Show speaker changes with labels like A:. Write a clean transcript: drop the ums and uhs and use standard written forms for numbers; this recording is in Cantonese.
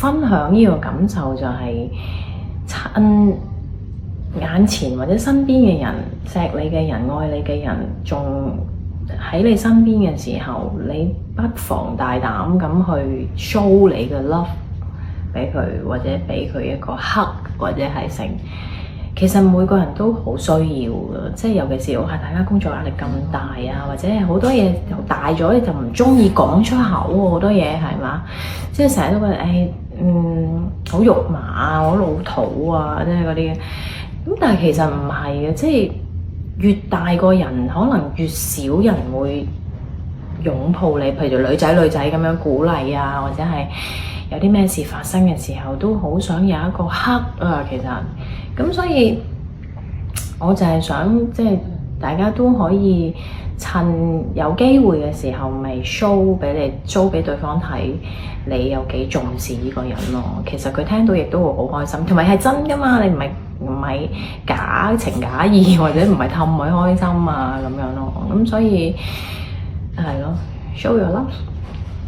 A: 分享呢個感受，就係趁眼前或者身邊嘅人、錫你嘅人、愛你嘅人仲喺你身邊嘅時候，你不妨大膽咁去 show 你嘅 love 俾佢，或者俾佢一個 hug，或者係成。其實每個人都好需要嘅，即係尤其是我係大家工作壓力咁大啊，或者係好多嘢又大咗，你就唔中意講出口喎，好多嘢係嘛？即係成日都覺得好肉麻啊，好老土啊，即係嗰啲。咁但係其實唔係嘅，即係越大個人，可能越少人會擁抱你。譬如女仔咁樣鼓勵啊，或者係有啲咩事發生嘅時候，都好想有一個hug啊。其實咁，所以我就係想即係大家都可以趁有機會嘅時候，咪 show 俾對方睇，你有幾重視呢個人咯。其實佢聽到亦都會好開心，同埋係真㗎嘛，你唔係假情假意，或者唔係氹佢開心啊咁樣咯。咁所以係咯，show your love。